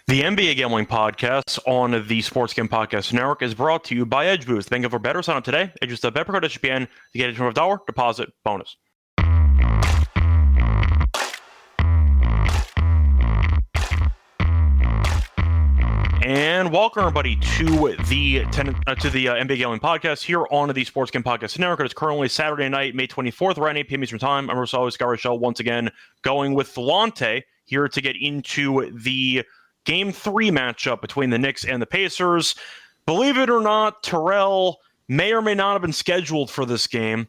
The NBA Gambling Podcast on the Sports Game Podcast Network is brought to you by Edge Boost. Think of a better sign up today. Use the bet code SGPN to get a $25 deposit bonus. And welcome everybody to the NBA Gambling Podcast here on the Sports Game Podcast Network. It's currently Saturday night, May 24th, around 8 p.m. Eastern Time. I'm Reichel, Reichel, once again going with Lonte here to get into the Game 3 matchup between the Knicks and the Pacers. Believe it or not, Terrell may or may not have been scheduled for this game,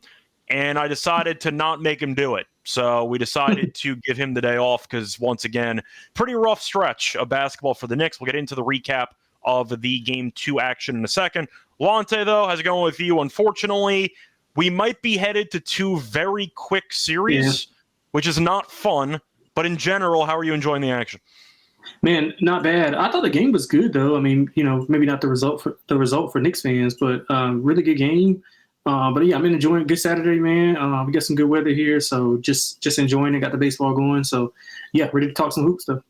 and I decided to not make him do it. So we decided to give him the day off because, once again, pretty rough stretch of basketball for the Knicks. We'll get into the recap of the Game 2 action in a second. Lonte, though, how's it going with you? Unfortunately, we might be headed to two very quick series, which is not fun. But in general, how are you enjoying the action? Man, not bad. I thought the game was good, though. I mean, maybe not the result for Knicks fans, but really good game. But yeah, I'm enjoying good Saturday, man. We got some good weather here, so just enjoying it. Got the baseball going, so yeah, ready to talk some hoops though.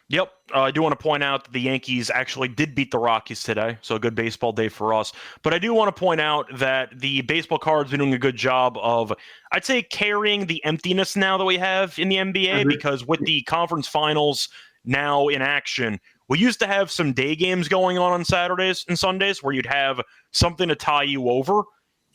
Yep. I do want to point out that the Yankees actually did beat the Rockies today, so a good baseball day for us. But I do want to point out that the baseball card's been doing a good job of, I'd say, carrying the emptiness now that we have in the NBA, because with the conference finals now in action, we used to have some day games going on Saturdays and Sundays where you'd have something to tie you over.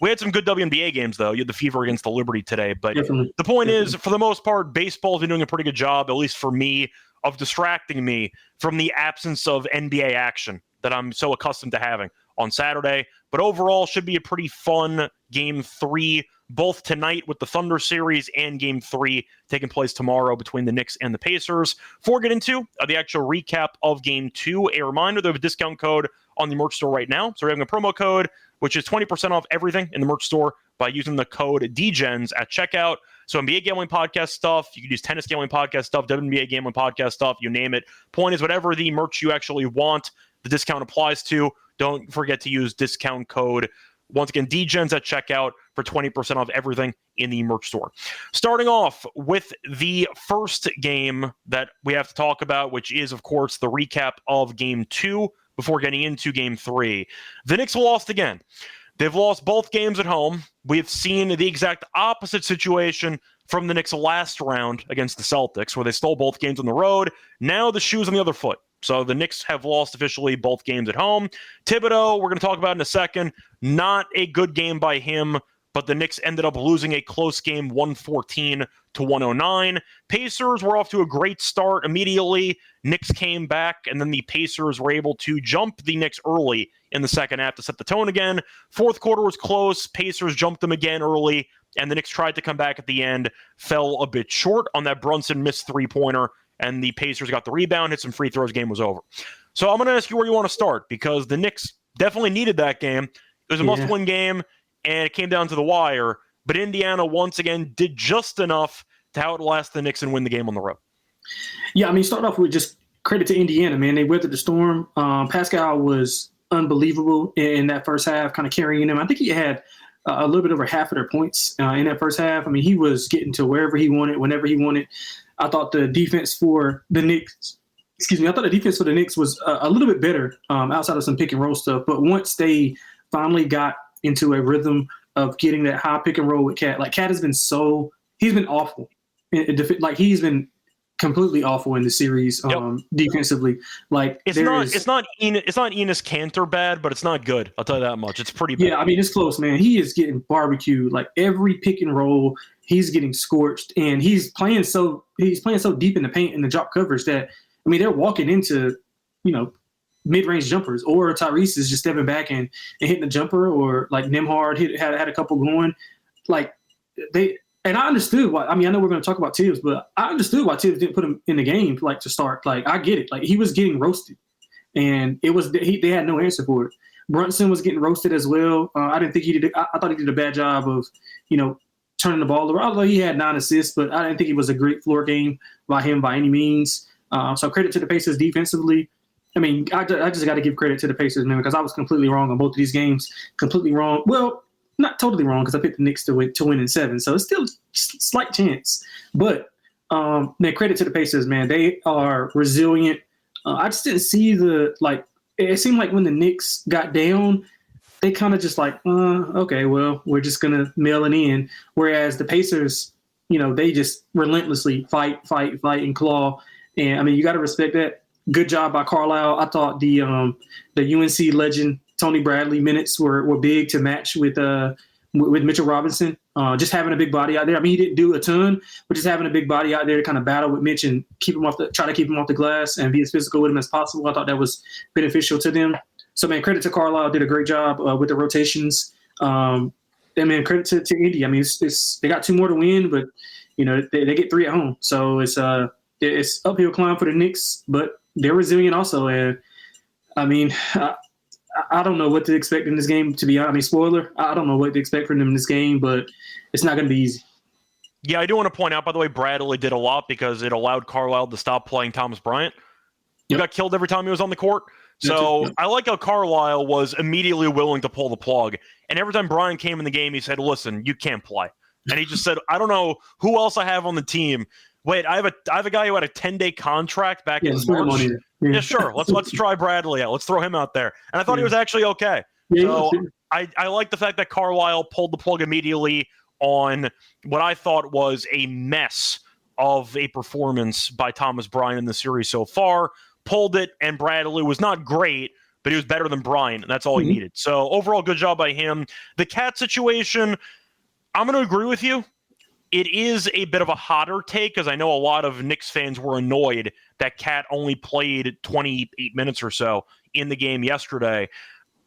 We had some good WNBA games, though. You had the Fever against the Liberty today. But the point is, for the most part, baseball's been doing a pretty good job, at least for me, of distracting me from the absence of NBA action that I'm so accustomed to having on Saturday. But overall, should be a pretty fun Game 3, both tonight with the Thunder series and Game 3 taking place tomorrow between the Knicks and the Pacers. Before we get into the actual recap of Game 2, a reminder, they have a discount code on the merch store right now. So we're having a promo code, which is 20% off everything in the merch store by using the code DGENS at checkout. So NBA Gambling Podcast stuff, you can use Tennis Gambling Podcast stuff, WNBA Gambling Podcast stuff, you name it. Point is, whatever the merch you actually want, the discount applies to. Don't forget to use discount code, once again, DGENS at checkout for 20% off everything in the merch store. Starting off with the first game that we have to talk about, which is, of course, the recap of Game 2 before getting into Game 3. The Knicks lost again. They've lost both games at home. We've seen the exact opposite situation from the Knicks last round against the Celtics, where they stole both games on the road. Now the shoe's on the other foot. So the Knicks have lost officially both games at home. Thibodeau, we're going to talk about in a second. Not a good game by him, but the Knicks ended up losing a close game, 114-109. Pacers were off to a great start immediately. Knicks came back, and then the Pacers were able to jump the Knicks early in the second half to set the tone again. Fourth quarter was close. Pacers jumped them again early, and the Knicks tried to come back at the end, fell a bit short on that Brunson missed three-pointer, and the Pacers got the rebound, hit some free throws, game was over. So I'm going to ask you where you want to start, because the Knicks definitely needed that game. It was a must-win game, and it came down to the wire. But Indiana, once again, did just enough to outlast the Knicks and win the game on the road. Yeah, I mean, start off with just credit to Indiana, man. They weathered the storm. Pascal was unbelievable in that first half, kind of carrying them. I think he had a little bit over half of their points in that first half. I mean, he was getting to wherever he wanted, whenever he wanted. I thought the defense for the Knicks was a little bit better outside of some pick and roll stuff. But once they finally got into a rhythm of getting that high pick and roll with Cat, like Cat has been he's been awful. Like he's been completely awful in the series defensively. Like it's not Enes Kanter bad, but it's not good. I'll tell you that much. It's pretty bad. Yeah, I mean it's close, man. He is getting barbecued. Like every pick and roll, he's getting scorched, and he's playing so deep in the paint and the drop coverage that I mean they're walking into mid-range jumpers, or Tyrese is just stepping back and hitting the jumper, or like Nembhard had a couple going. Like and I understood why. I mean, I know we're going to talk about Tibbs, but I understood why Tibbs didn't put him in the game to start. Like, I get it. Like, he was getting roasted, and they had no answer for it. Brunson was getting roasted as well. I didn't think he did. I thought he did a bad job of, turning the ball over. Although he had 9 assists, but I didn't think it was a great floor game by him by any means. So credit to the Pacers defensively. I mean, I just got to give credit to the Pacers, man, because I was completely wrong on both of these games. Completely wrong. Well, not totally wrong, because I picked the Knicks to win in 7, so it's still a slight chance. But man, credit to the Pacers, man. They are resilient. I just didn't see it seemed like when the Knicks got down, they kind of just like, okay, well, we're just going to mail it in. Whereas the Pacers, they just relentlessly fight, and claw. And, I mean, you got to respect that. Good job by Carlisle. I thought the UNC legend Tony Bradley minutes were big to match with Mitchell Robinson. Just having a big body out there. I mean, he didn't do a ton, but just having a big body out there to kind of battle with Mitch and try to keep him off the glass and be as physical with him as possible. I thought that was beneficial to them. So, man, credit to Carlisle. Did a great job with the rotations. And, man, credit to Indy. I mean, they got 2 more to win, but, they get 3 at home. So it's uphill climb for the Knicks, but they're resilient also. And, I mean, I don't know what to expect in this game, to be honest. I mean, spoiler, I don't know what to expect from them in this game, but it's not going to be easy. Yeah, I do want to point out, by the way, Bradley did a lot because it allowed Carlisle to stop playing Thomas Bryant. He got killed every time he was on the court. So I like how Carlisle was immediately willing to pull the plug. And every time Bryant came in the game, he said, listen, you can't play. And he just said, I don't know who else I have on the team. Wait, I have a guy who had a 10-day contract back in March. Yeah, sure. Let's try Bradley out. Let's throw him out there. And I thought he was actually okay. So I like the fact that Carlisle pulled the plug immediately on what I thought was a mess of a performance by Thomas Bryant in the series so far. Pulled it, and Bradley was not great, but he was better than Bryant, and that's all he needed. So overall, good job by him. The Cat situation, I'm going to agree with you. It is a bit of a hotter take because I know a lot of Knicks fans were annoyed that Cat only played 28 minutes or so in the game yesterday.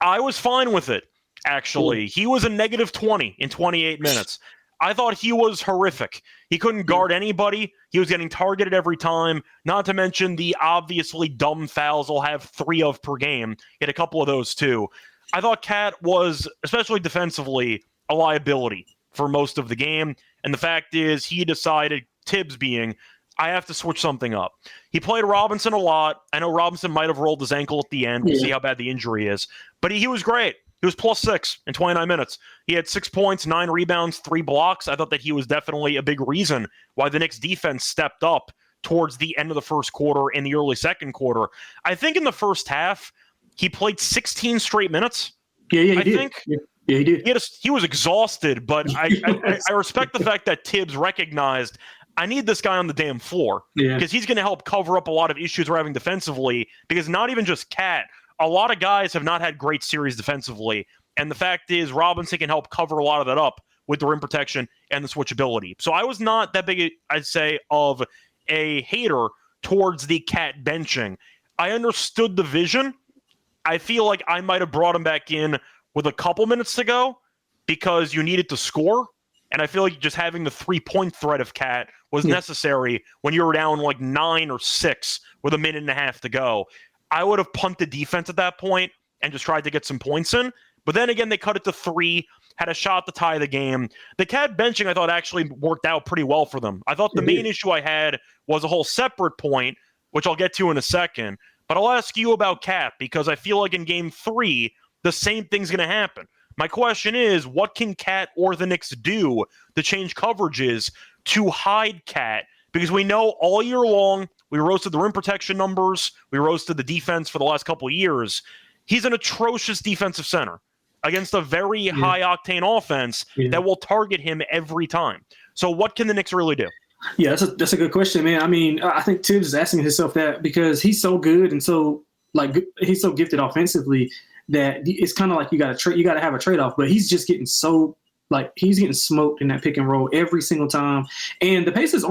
I was fine with it, actually. He was a negative 20 in 28 minutes. I thought he was horrific. He couldn't guard anybody. He was getting targeted every time, not to mention the obviously dumb fouls he'll have 3 of per game. He had a couple of those too. I thought Cat was, especially defensively, a liability for most of the game. And the fact is, he decided, Tibbs being, I have to switch something up. He played Robinson a lot. I know Robinson might have rolled his ankle at the end. We'll see how bad the injury is. But he was great. He was +6 in 29 minutes. He had 6 points, 9 rebounds, 3 blocks. I thought that he was definitely a big reason why the Knicks defense stepped up towards the end of the first quarter and the early second quarter. I think in the first half, he played 16 straight minutes. Yeah, he did. Think. Yeah, he did. He was exhausted, but I respect the fact that Tibbs recognized, I need this guy on the damn floor because he's going to help cover up a lot of issues we're having defensively, because not even just Cat, a lot of guys have not had great series defensively. And the fact is, Robinson can help cover a lot of that up with the rim protection and the switchability. So I was not that big, I'd say, of a hater towards the Cat benching. I understood the vision. I feel like I might have brought him back in with a couple minutes to go because you needed to score. And I feel like just having the 3-point threat of Cat was necessary when you were down like 9 or 6 with a minute and a half to go. I would have punted defense at that point and just tried to get some points in. But then again, they cut it to 3, had a shot to tie the game. The Cat benching, I thought, actually worked out pretty well for them. I thought the main issue I had was a whole separate point, which I'll get to in a second. But I'll ask you about Cat because I feel like in Game 3, the same thing's going to happen. My question is, what can Cat or the Knicks do to change coverages to hide Cat? Because we know all year long, we roasted the rim protection numbers, we roasted the defense for the last couple of years. He's an atrocious defensive center against a very high-octane offense that will target him every time. So what can the Knicks really do? Yeah, that's a good question, man. I mean, I think Tibbs is asking himself that because he's so good and so he's so gifted offensively that it's kind of like you got to have a trade-off. But he's just getting he's getting smoked in that pick and roll every single time. And the Pacers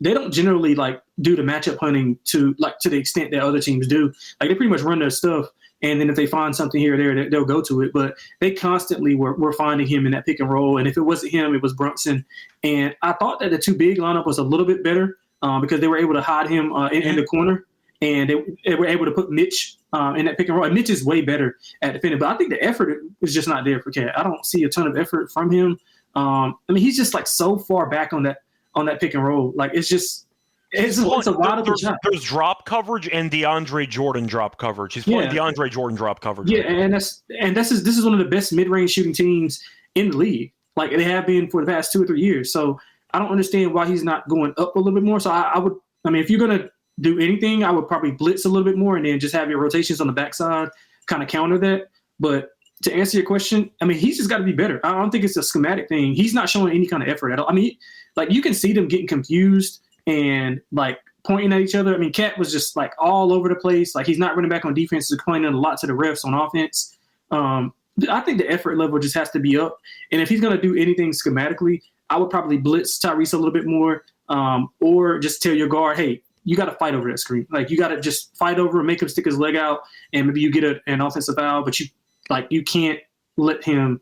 they don't generally do the matchup hunting to the extent that other teams do. Like they pretty much run their stuff. And then if they find something here or there, they'll go to it. But they constantly were finding him in that pick and roll. And if it wasn't him, it was Brunson. And I thought that the 2 big lineup was a little bit better because they were able to hide him in the corner. And they were able to put Mitch in that pick and roll. And Mitch is way better at defending. But I think the effort is just not there for Cat. I don't see a ton of effort from him. I mean, he's just so far back on that pick and roll. It's a lot of there's drop coverage and DeAndre Jordan drop coverage. He's playing DeAndre Jordan drop coverage. Yeah, and this is one of the best mid-range shooting teams in the league. Like they have been for the past 2 or 3 years. So I don't understand why he's not going up a little bit more. So I mean, if you're gonna do anything, I would probably blitz a little bit more and then just have your rotations on the backside kind of counter that. But to answer your question, I mean, he's just got to be better. I don't think it's a schematic thing. He's not showing any kind of effort at all. I mean, like you can see them getting confused and like pointing at each other. I mean, Cat was just like all over the place. Like he's not running back on defense. He's complaining a lot to the refs on offense. I think the effort level just has to be up. And if he's going to do anything schematically, I would probably blitz Tyrese a little bit more, or just tell your guard, hey, you got to fight over that screen. Like you got to just fight over and make him stick his leg out, and maybe you get an offensive foul, but you can't let him,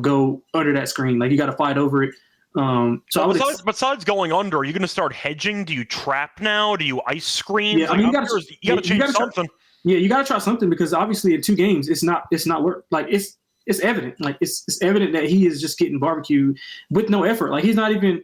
go under that screen. Like you got to fight over it. Besides going under, are you going to start hedging? Do you trap now? Do you ice screen? Yeah, I mean, you got to change something. Yeah, you got to try something because obviously in 2 games, it's not work. Like it's evident. Like it's evident that he is just getting barbecued with no effort. Like he's not even,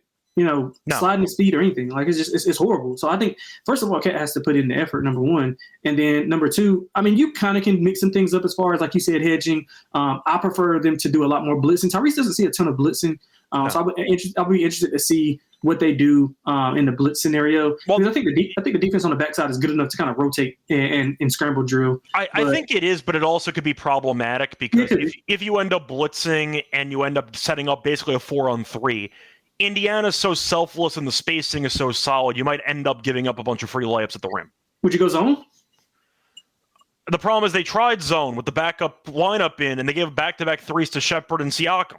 sliding his feet or anything. Like it's horrible. So I think first of all, Cat has to put in the effort, number one, and then number two, I mean, you kind of can mix some things up as far as like you said, hedging. I prefer them to do a lot more blitzing. Tyrese doesn't see a ton of blitzing, so I'll be interested to see what they do in the blitz scenario. Well, I think the defense on the backside is good enough to kind of rotate and scramble drill. I think it is, but it also could be problematic because if you end up blitzing and you end up setting up basically a 4-on-3, Indiana's so selfless and the spacing is so solid, you might end up giving up a bunch of free layups at the rim. Would you go zone? The problem is they tried zone with the backup lineup in, and they gave back-to-back threes to Shepard and Siakam.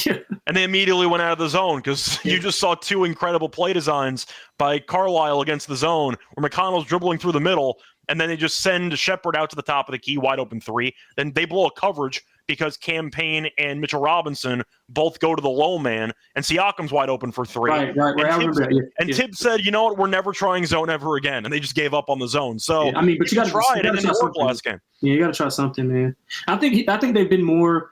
Yeah. And they immediately went out of the zone because you just saw 2 incredible play designs by Carlisle against the zone where McConnell's dribbling through the middle, and then they just send Shepard out to the top of the key, wide open 3. Then they blow a coverage because Campaign and Mitchell Robinson both go to the low man, and Siakam's wide open for 3. Right. I remember that. Yeah. Tibbs said, you know what, we're never trying zone ever again, and they just gave up on the zone. So I mean, but you got to try it. It didn't work last game. Yeah, you got to try something, man. I think they've been more.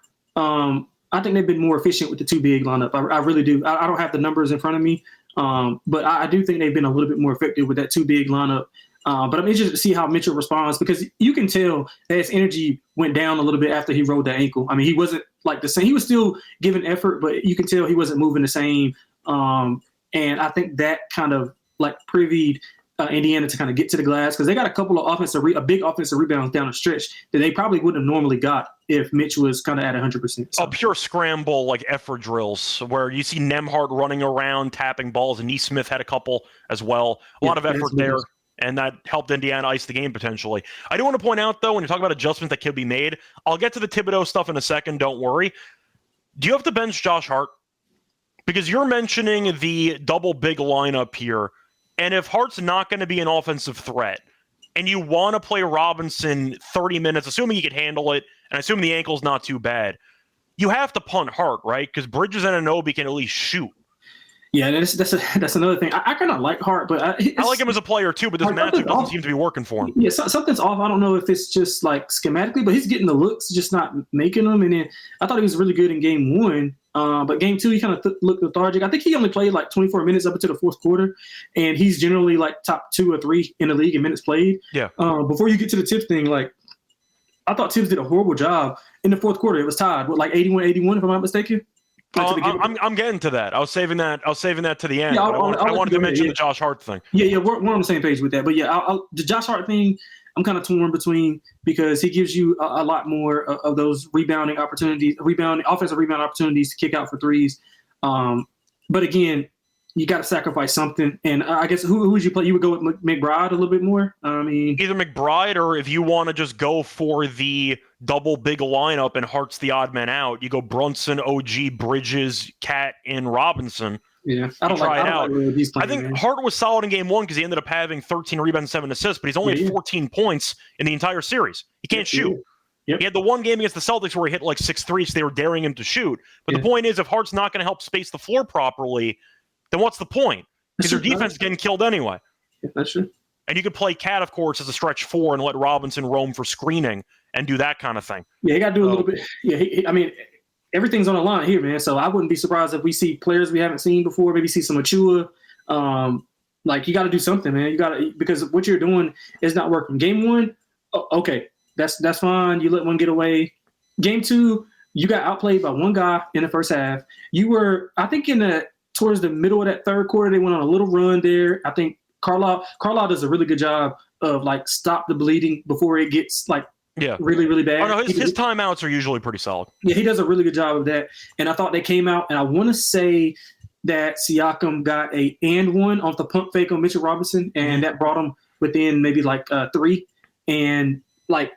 I think they've been more efficient with the 2 big lineup. I really do. I don't have the numbers in front of me, but I do think they've been a little bit more effective with that 2 big lineup. But I'm interested to see how Mitchell responds because you can tell that his energy went down a little bit after he rolled that ankle. I mean, he wasn't like the same. He was still giving effort, but you can tell he wasn't moving the same. And I think that kind of like previewed Indiana to kind of get to the glass because they got a couple of a big offensive rebounds down the stretch that they probably wouldn't have normally got if Mitch was kind of at 100%. A pure scramble, like effort drills where you see Nemhart running around, tapping balls, and Neesmith had a couple as well. A lot of effort there, and that helped Indiana ice the game potentially. I do want to point out, though, when you talk about adjustments that could be made, I'll get to the Thibodeau stuff in a second, don't worry. Do you have to bench Josh Hart? Because you're mentioning the double big lineup here, and if Hart's not going to be an offensive threat, and you want to play Robinson 30 minutes, assuming he could handle it, and assuming the ankle's not too bad, you have to punt Hart, right? Because Bridges and Anunoby can at least shoot. Yeah, that's another thing. I kind of like Hart, but I like him as a player too, but this matchup doesn't seem to be working for him. Yeah, something's off. I don't know if it's just like schematically, but he's getting the looks, just not making them. And then I thought he was really good in game 1, but game 2 he kind of looked lethargic. I think he only played like 24 minutes up until the 4th quarter, and he's generally like top 2 or 3 in the league in minutes played. Yeah. Before you get to the Tibbs thing, like I thought Tibbs did a horrible job in the 4th quarter. It was tied with like 81-81, if I'm not mistaken. I'm getting to that. I was saving that to the end. Yeah, I wanted to mention the Josh Hart thing. Yeah, we're on the same page with that. But yeah, the Josh Hart thing, I'm kind of torn between because he gives you a lot more of those offensive rebound opportunities to kick out for threes. But again, you got to sacrifice something. And I guess who would you play? You would go with McBride a little bit more? I mean, either McBride or if you want to just go for the double big lineup and Hart's the odd man out, you go Brunson, OG, Bridges, Cat, and Robinson. Yeah, I don't like I think Hart was solid in game 1 because he ended up having 13 rebounds, 7 assists, but he's only had 14 points in the entire series. He can't shoot. Yep. He had the one game against the Celtics where he hit like 6 threes, so they were daring him to shoot. But the point is, if Hart's not going to help space the floor properly, then what's the point? Because your defense is getting killed anyway. Yeah, that's true. And you could play Cat, of course, as a stretch 4 and let Robinson roam for screening and do that kind of thing. Yeah, you got to do a little bit. Yeah, I mean, everything's on the line here, man. So I wouldn't be surprised if we see players we haven't seen before, maybe see some Achua. Like, you got to do something, man. You got to, because what you're doing is not working. Game 1, okay, that's fine. You let one get away. Game 2, you got outplayed by one guy in the first half. You were, I think, towards the middle of that 3rd quarter, they went on a little run there. I think Carlisle does a really good job of like stop the bleeding before it gets like really, really bad. Oh, no, his timeouts are usually pretty solid. Yeah, he does a really good job of that. And I thought they came out, and I want to say that Siakam got a and one off the pump fake on Mitchell Robinson, and that brought him within maybe like 3. And like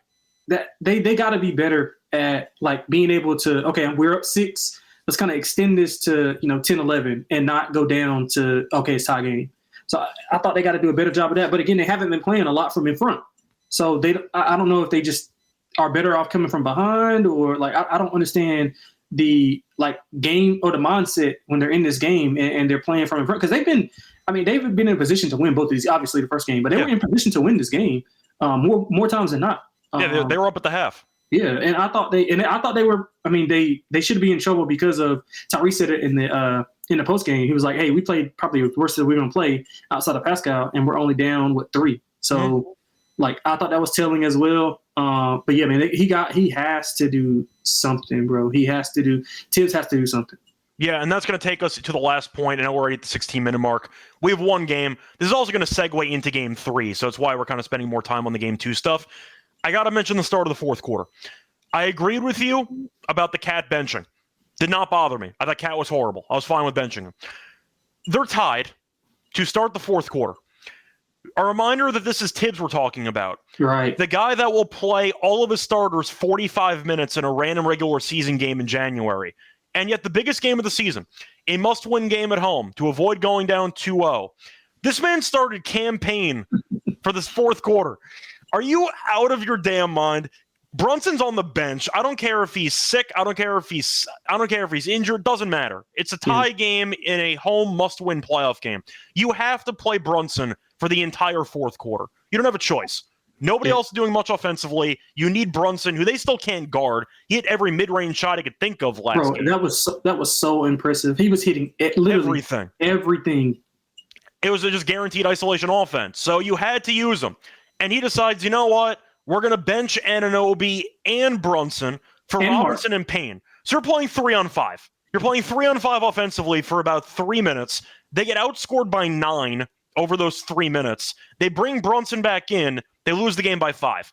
that, they got to be better at like being able to, okay, we're up 6. Let's kind of extend this to 10-11 and not go down to, okay, it's tie game. So I thought they got to do a better job of that. But again, they haven't been playing a lot from in front. So I don't know if they just are better off coming from behind, or like I don't understand the like game or the mindset when they're in this game and they're playing from in front, because they've been in a position to win both of these. Obviously, the first game, but they were in position to win this game more times than not. They were up at the half. Yeah, and I thought they were. I mean, they should be in trouble because of Tyrese said it in the post game. He was like, "Hey, we played probably the worst that we're gonna play outside of Pascal, and we're only down 3." So, like, I thought that was telling as well. But yeah, man, he has to do something, bro. Tibbs has to do something. Yeah, and that's going to take us to the last point, and we're already at the 16-minute mark. We have one game. This is also going to segue into Game 3, so it's why we're kind of spending more time on the Game 2 stuff. I got to mention the start of the fourth quarter. I agreed with you about the Cat benching. Did not bother me. I thought Cat was horrible. I was fine with benching him. They're tied to start the fourth quarter. A reminder that this is Tibbs we're talking about. Right. The guy that will play all of his starters 45 minutes in a random regular season game in January. And yet the biggest game of the season, a must-win game at home to avoid going down 2-0. This man started campaign for this fourth quarter. Are you out of your damn mind? Brunson's on the bench. I don't care if he's sick. I don't care if he's injured. Doesn't matter. It's a tie game in a home must-win playoff game. You have to play Brunson for the entire fourth quarter. You don't have a choice. Nobody else is doing much offensively. You need Brunson, who they still can't guard. He hit every mid-range shot he could think of last game. That was so impressive. He was hitting literally everything. It was a just guaranteed isolation offense. So you had to use him. And he decides, you know what? We're going to bench Anunoby and Brunson for Robinson and Payne. So you're playing 3-on-5. You're playing 3-on-5 offensively for about 3 minutes. They get outscored by 9 over those 3 minutes. They bring Brunson back in. They lose the game by 5.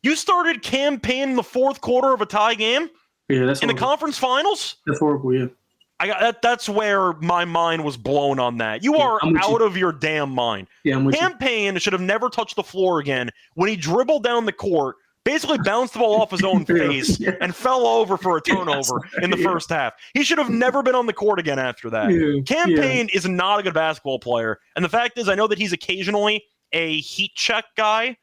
You started campaign in the fourth quarter of a tie game? Yeah, that's in the conference finals? That's horrible, yeah. That's where my mind was blown on that. You are out of your damn mind. Yeah, Campaign should have never touched the floor again. When he dribbled down the court, basically bounced the ball off his own face and fell over for a turnover in the first half. He should have never been on the court again after that. Campaign is not a good basketball player. And the fact is, I know that he's occasionally a heat check guy.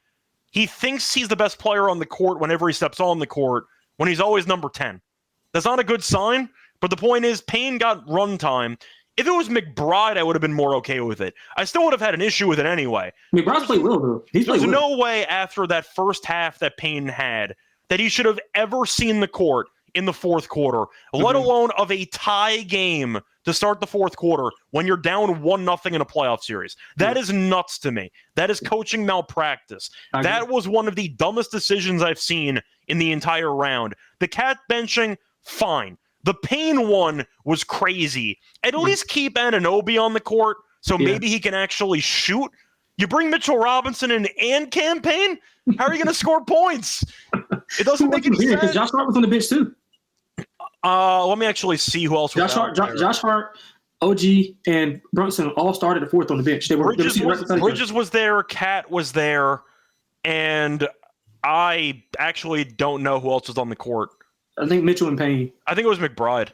He thinks he's the best player on the court whenever he steps on the court, when he's always number 10. That's not a good sign. But the point is, Payne got run time. If it was McBride, I would have been more okay with it. I still would have had an issue with it anyway. McBride's played well, though. There's no way after that first half that Payne had that he should have ever seen the court in the fourth quarter, let alone of a tie game to start the fourth quarter when you're down 1-0 in a playoff series. That is nuts to me. That is coaching malpractice. That was one of the dumbest decisions I've seen in the entire round. The Cat benching, fine. The Payne one was crazy. At least keep Anunoby on the court so maybe he can actually shoot. You bring Mitchell Robinson in and campaign? How are you going to score points? It doesn't make any sense. Because Josh Hart was on the bench too. Let me actually see who else was Josh Hart, OG, and Brunson all started the fourth on the bench. Bridges was there, Cat was there, and I actually don't know who else was on the court. I think Mitchell and Payne. I think it was McBride.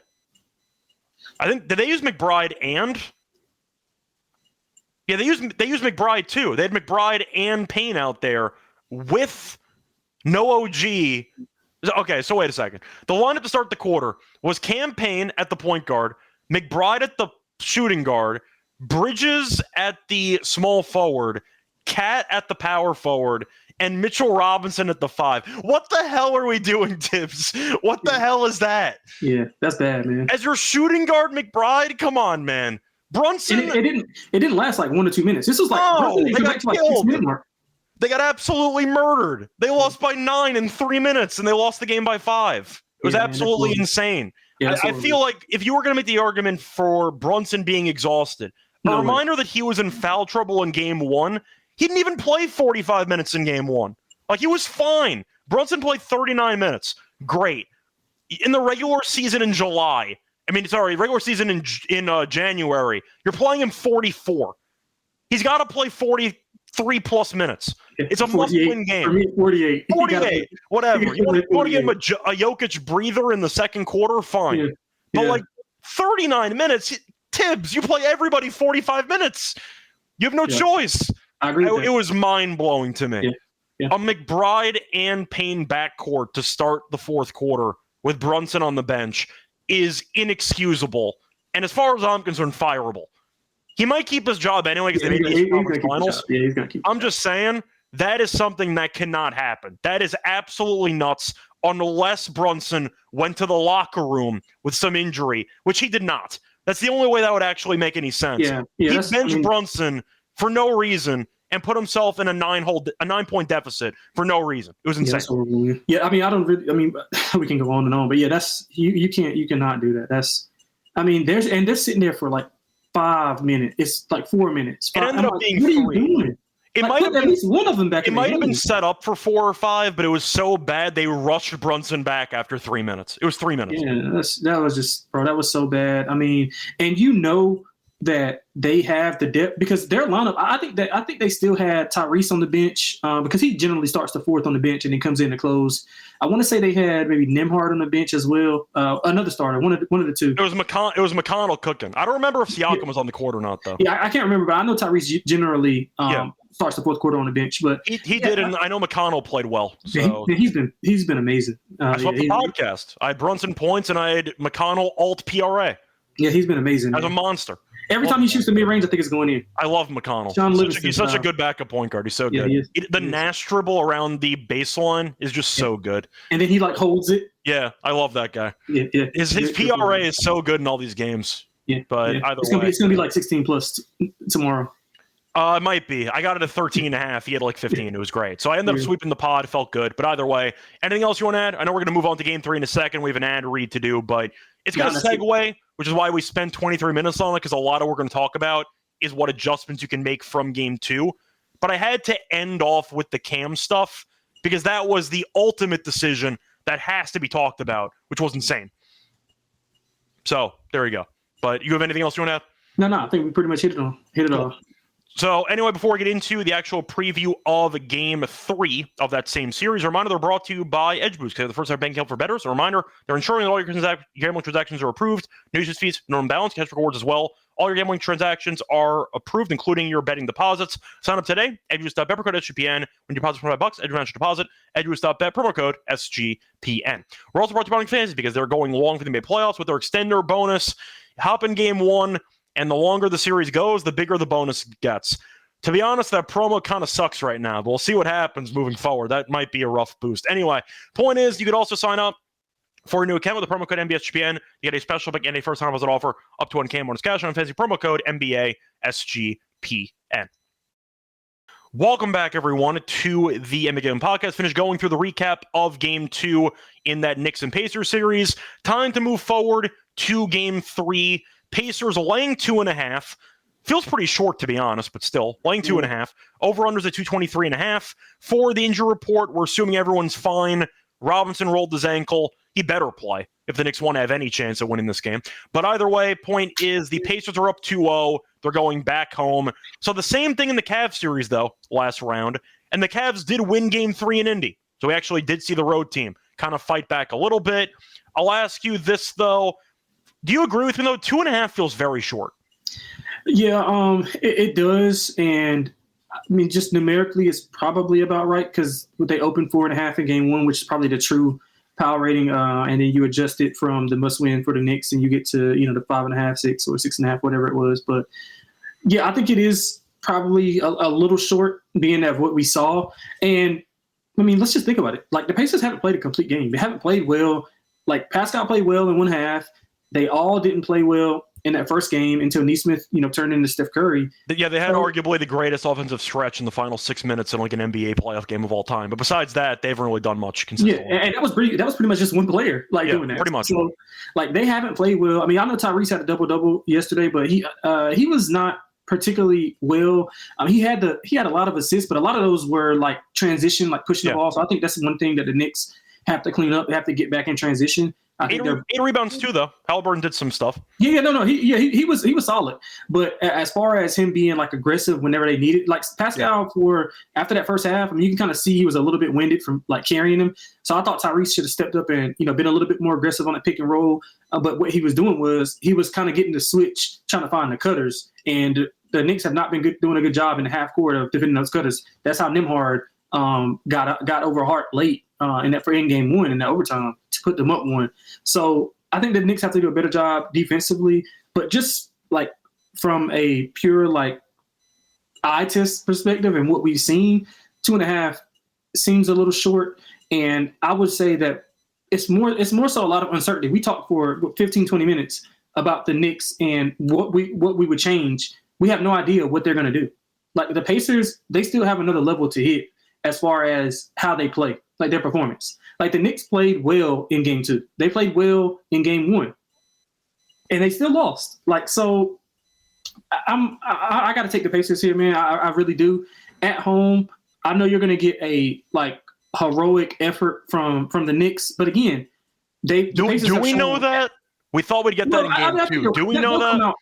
Did they use McBride and? Yeah, they used McBride too. They had McBride and Payne out there with no OG. Okay, so wait a second. The lineup to start the quarter was Campaign at the point guard, McBride at the shooting guard, Bridges at the small forward, Cat at the power forward, and Mitchell Robinson at the 5. What the hell are we doing, Tibbs? What the hell is that? Yeah, that's bad, man. As your shooting guard, McBride? Come on, man. Brunson. It didn't last like 1 or 2 minutes. This was like they got killed. They got absolutely murdered. They lost by 9 in 3 minutes, and they lost the game by 5. It was absolutely insane. Yeah, I feel like if you were going to make the argument for Brunson being exhausted, No way. reminder that he was in foul trouble in game 1. He didn't even play 45 minutes in game 1. Like, he was fine. Brunson played 39 minutes. Great. In the regular season in regular season in January, you're playing him 44. He's got to play 43-plus minutes. It's a must-win game. For me, 48. 48, whatever. You want to give him a Jokic breather in the second quarter? Fine. Yeah. But, Yeah. 39 minutes, Tibbs, you play everybody 45 minutes. You have no choice. I agree with that. It was mind-blowing to me. Yeah. Yeah. A McBride and Payne backcourt to start the fourth quarter with Brunson on the bench is inexcusable. And as far as I'm concerned, fireable. He might keep his job anyway because they made the conference finals. Yeah, he's going to keep I'm just saying that is something that cannot happen. That is absolutely nuts unless Brunson went to the locker room with some injury, which he did not. That's the only way that would actually make any sense. Yeah, He benched Brunson for no reason and put himself in a 9-point deficit for no reason. It was insane. Yeah, I don't really. We can go on and on, but yeah, that's you cannot do that. They're sitting there for 5 minutes. It's 4 minutes. It ended up being what 3. Are you doing? It might have at least one of them back. It might have been set up for 4 or 5, but it was so bad they rushed Brunson back after 3 minutes. It was 3 minutes. Yeah, that was just, bro. That was so bad. And that they have the depth because their lineup. I think they still had Tyrese on the bench because he generally starts the fourth on the bench and then comes in to close. I want to say they had maybe Nembhard on the bench as well. Another starter, one of the two. It was McConnell cooking. I don't remember if Siakam was on the court or not though. Yeah, I can't remember, but I know Tyrese generally starts the fourth quarter on the bench. But he did, and I know McConnell played well. So he's been amazing. I swept the podcast. I had Brunson points and I had McConnell alt PRA. Yeah, he's been amazing. As a monster. Every time he shoots the mid-range, I think it's going in. I love McConnell. He's such a good backup point guard. He's so good. The Nash dribble around the baseline is just so good. And then he holds it. Yeah, I love that guy. Yeah. His PRA is so good in all these games. Yeah, but either way. It's going to be 16 plus tomorrow. It might be. I got it at 13.5. He had 15. It was great. So I ended up sweeping the pod. It felt good. But either way, anything else you want to add? I know we're going to move on to game 3 in a second. We have an ad read to do, but it's going to segue, which is why we spent 23 minutes on it, because a lot of what we're going to talk about is what adjustments you can make from game 2. But I had to end off with the Cam stuff because that was the ultimate decision that has to be talked about, which was insane. So there you go. But you have anything else you want to add? No, I think we pretty much hit it all. So anyway, before we get into the actual preview of Game 3 of that same series, a reminder they're brought to you by EdgeBoost. They're the first ever bank account for bettors. A reminder, they're ensuring that all your gambling transactions are approved, no usage fees, no imbalance, cash rewards as well. All your gambling transactions are approved, including your betting deposits. Sign up today, EdgeBoost.bet, promo code SGPN. When you deposit $25, EdgeBoost deposit, EdgeBoost.bet, promo code SGPN. We're also brought to you by Underdog Fantasy because they're going long for the NBA playoffs with their extender bonus. Hop in Game 1. And the longer the series goes, the bigger the bonus gets. To be honest, that promo kind of sucks right now, but we'll see what happens moving forward. That might be a rough boost. Anyway, point is, you could also sign up for a new account with the promo code NBSGPN. You get a special pick and a first-time deposit offer up to 1K bonus cash on fantasy promo code NBASGPN. Welcome back, everyone, to the NBA Game Podcast. Finished going through the recap of Game 2 in that Knicks and Pacers series. Time to move forward to Game 3. Pacers laying 2.5. Feels pretty short, to be honest, but still. Laying 2.5. Over-unders at 223.5. For the injury report, we're assuming everyone's fine. Robinson rolled his ankle. He better play if the Knicks want to have any chance of winning this game. But either way, point is the Pacers are up 2-0. They're going back home. So the same thing in the Cavs series, though, last round. And the Cavs did win Game 3 in Indy. So we actually did see the road team kind of fight back a little bit. I'll ask you this, though. Do you agree with me, though? 2.5 feels very short. Yeah, it does. And, just numerically, it's probably about right because they opened 4.5 in Game 1, which is probably the true power rating. And then you adjust it from the must-win for the Knicks, and you get to, the 5.5, 6, or 6.5, whatever it was. But, yeah, I think it is probably a little short, being that what we saw. And, let's just think about it. The Pacers haven't played a complete game. They haven't played well. Pascal played well in one half. They all didn't play well in that first game until Nesmith, turned into Steph Curry. Yeah, they had arguably the greatest offensive stretch in the final 6 minutes in an NBA playoff game of all time. But besides that, they haven't really done much consistently. Yeah, and that was pretty much just one player doing that. Pretty much. So, they haven't played well. I know Tyrese had a double-double yesterday, but he was not particularly well. He had a lot of assists, but a lot of those were like transition, like pushing the ball. So I think that's one thing that the Knicks have to clean up. They have to get back in transition. I think eight rebounds too, though. Halliburton did some stuff. He was solid. But as far as him being like aggressive whenever they needed, like Pascal for after that first half, I mean, you can kind of see he was a little bit winded from like carrying him. So I thought Tyrese should have stepped up and been a little bit more aggressive on the pick and roll. But what he was doing was he was kind of getting the switch, trying to find the cutters, and the Knicks have not been doing a good job in the half court of defending those cutters. That's how Nembhard got over Hart late in game one in the overtime to put them up one. So I think the Knicks have to do a better job defensively, but just like from a pure like eye test perspective and what we've seen, 2.5 seems a little short. And I would say that it's more so a lot of uncertainty. We talked for 15, 20 minutes about the Knicks and what we would change. We have no idea what they're going to do. Like the Pacers, they still have another level to hit as far as how they play, like their performance. Like the Knicks played well in game 2. They played well in game 1. And they still lost. Like, so I got to take the Pacers here, man. I really do. At home, I know you're going to get a like heroic effort from the Knicks, but again, do we know that? We thought we'd get that in game 2. Do we know that?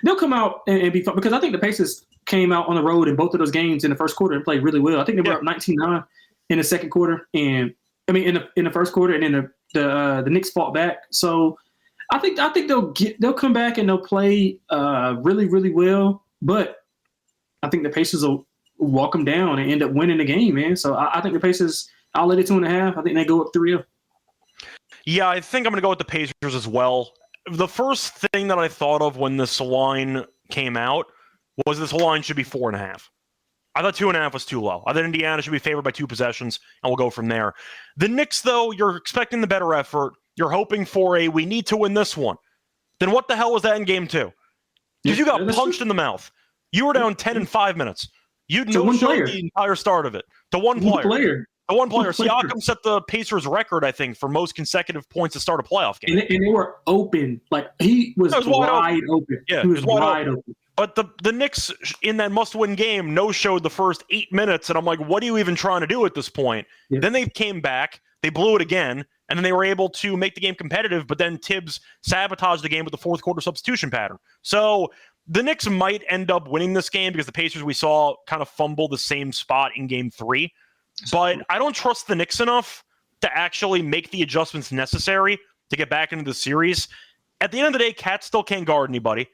They'll come out and be fun because I think the Pacers came out on the road in both of those games in the first quarter and played really well. I think they were up 19-9 in the second quarter, and I mean in the first quarter, and then the Knicks fought back. So I think they'll come back and they'll play really, really well. But I think the Pacers will walk them down and end up winning the game, man. So I think the Pacers, I'll let it 2.5. I think they go up 3-0. Yeah, I think I'm going to go with the Pacers as well. The first thing that I thought of when this line came out was this line should be 4.5. I thought 2.5 was too low. I thought Indiana should be favored by 2 possessions, and we'll go from there. The Knicks, though, you're expecting the better effort. You're hoping for we need to win this one. Then what the hell was that in game 2? Because you got punched in the mouth. You were down 10 in 5 minutes. You no-showed the entire start of it. To one player. The one player. Siakam set the Pacers record, I think, for most consecutive points to start a playoff game. And they were open. Like, he was wide open. Yeah, he was wide open. But the Knicks, in that must-win game, no-showed the first 8 minutes, and I'm like, what are you even trying to do at this point? Yeah. Then they came back, they blew it again, and then they were able to make the game competitive, but then Tibbs sabotaged the game with the fourth quarter substitution pattern. So the Knicks might end up winning this game because the Pacers we saw kind of fumble the same spot in game 3. But I don't trust the Knicks enough to actually make the adjustments necessary to get back into the series. At the end of the day, Cat still can't guard anybody.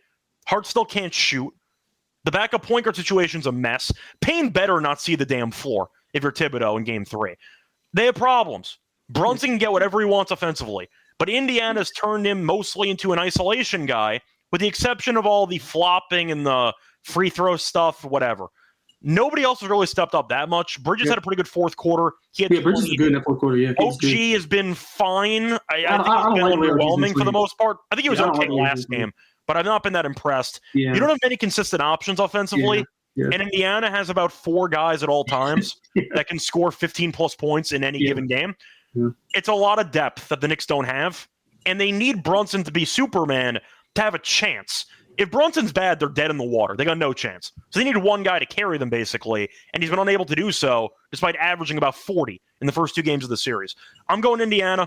Hart still can't shoot. The backup point guard situation's a mess. Payne better not see the damn floor if you're Thibodeau in game 3. They have problems. Brunson can get whatever he wants offensively, but Indiana's turned him mostly into an isolation guy, with the exception of all the flopping and the free throw stuff, whatever. Nobody else has really stepped up that much. Bridges had a pretty good fourth quarter. Bridges is good in that fourth quarter, yeah. OG has been fine. I think he's been underwhelming for the most part. I think he was okay last game, but I've not been that impressed. Yeah. You don't have many consistent options offensively, and Indiana has about 4 guys at all times that can score 15-plus points in any given game. Yeah. It's a lot of depth that the Knicks don't have, and they need Brunson to be Superman to have a chance. If Brunson's bad, they're dead in the water. They got no chance. So they need one guy to carry them, basically, and he's been unable to do so despite averaging about 40 in the first 2 games of the series. I'm going Indiana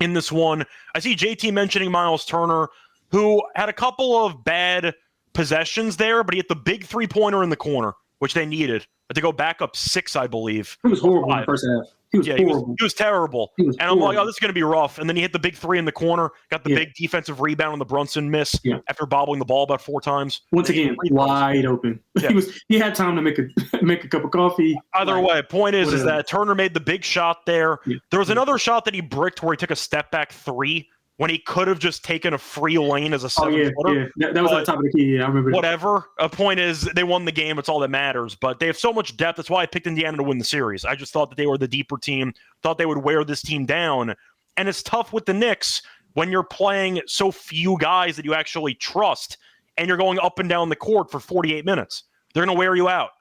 in this one. I see JT mentioning Miles Turner, who had a couple of bad possessions there, but he hit the big 3-pointer in the corner, which they needed to go back up 6, I believe. It was horrible in the first half. He was horrible. He was terrible. And I'm like, oh, this is going to be rough. And then he hit the big 3 in the corner, got the big defensive rebound on the Brunson miss after bobbling the ball about 4 times. Once again, wide open. Yeah. He had time to make a cup of coffee. Either way, point is that Turner made the big shot there. Yeah. There was another shot that he bricked where he took a step back 3 when he could have just taken a free lane as a 7-footer. Yeah. That was at the top of the key. I remember that. Whatever. A point is, they won the game. It's all that matters. But they have so much depth. That's why I picked Indiana to win the series. I just thought that they were the deeper team. Thought they would wear this team down. And it's tough with the Knicks when you're playing so few guys that you actually trust, and you're going up and down the court for 48 minutes. They're going to wear you out.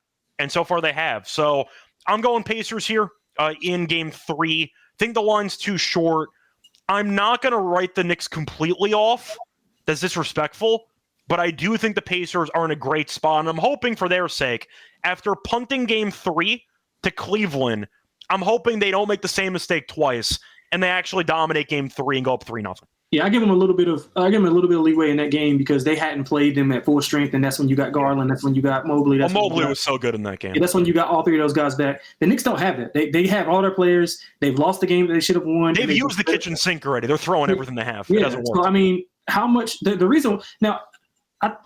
And so far they have. So I'm going Pacers here in game 3. Think the line's too short. I'm not going to write the Knicks completely off. That's disrespectful. but I do think the Pacers are in a great spot, and I'm hoping for their sake, after punting game 3 to Cleveland, I'm hoping they don't make the same mistake twice, and they actually dominate game 3 and go up 3-0. Yeah, I give them a little bit of leeway in that game because they hadn't played them at full strength, and that's when you got Garland, that's when you got Mobley. Mobley was so good in that game. Yeah, that's when you got all 3 of those guys back. The Knicks don't have that. They have all their players. They've lost the game that they should have won. They've used the kitchen sink already. They're throwing everything they have. It doesn't work. So, I mean, how much the reason now?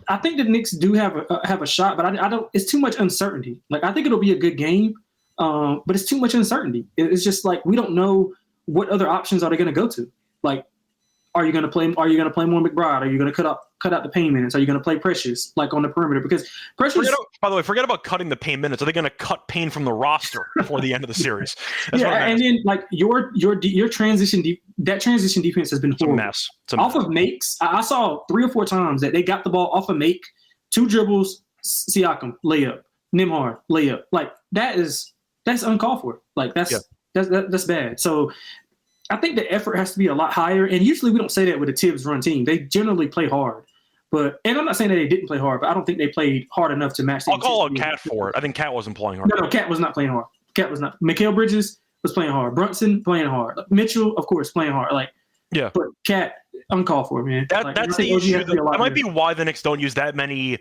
I think the Knicks do have a shot, but I don't. It's too much uncertainty. Like I think it'll be a good game, but it's too much uncertainty. It's just like we don't know what other options are they going to go to. Like, are you going to play more McBride? Are you going to cut out the paint minutes? Are you going to play Precious like on the perimeter? Because Precious. By the way, forget about cutting the paint minutes. Are they going to cut Payne from the roster before the end of the series? And then like your transition that transition defense has been horrible. It's a mess. Off of makes, I saw 3 or 4 times that they got the ball off of make, 2 dribbles, Siakam layup, Nembhard layup. Like that's uncalled for. Like that's bad. So I think the effort has to be a lot higher. And usually we don't say that with a Tibbs run team. They generally play hard. And I'm not saying that they didn't play hard, but I don't think they played hard enough to match. I'll call out Cat for it. I think Cat wasn't playing hard. No, Cat was not playing hard. Cat was not. Mikal Bridges was playing hard. Brunson playing hard. Mitchell, of course, playing hard. But Cat, uncalled for, man. That's the issue. That might be why the Knicks don't use that many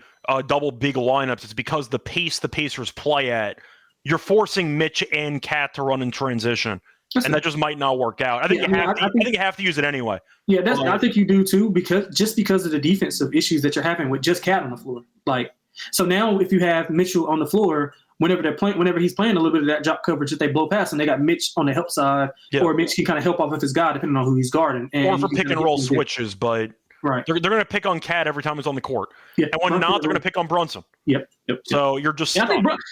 double big lineups. It's because the pace the Pacers play at, you're forcing Mitch and Cat to run in transition. And that just might not work out. I think you have to use it anyway. Yeah, I think you do too, because of the defensive issues that you're having with just Cat on the floor. Like, so now if you have Mitchell on the floor, whenever he's playing a little bit of that drop coverage that they blow past, and they got Mitch on the help side, or Mitch can kind of help off of his guy depending on who he's guarding. Or for pick and roll switches, but they're going to pick on Cat every time he's on the court. Yeah, and when not, they're going to pick on Brunson. Yep. So you're just. Yeah,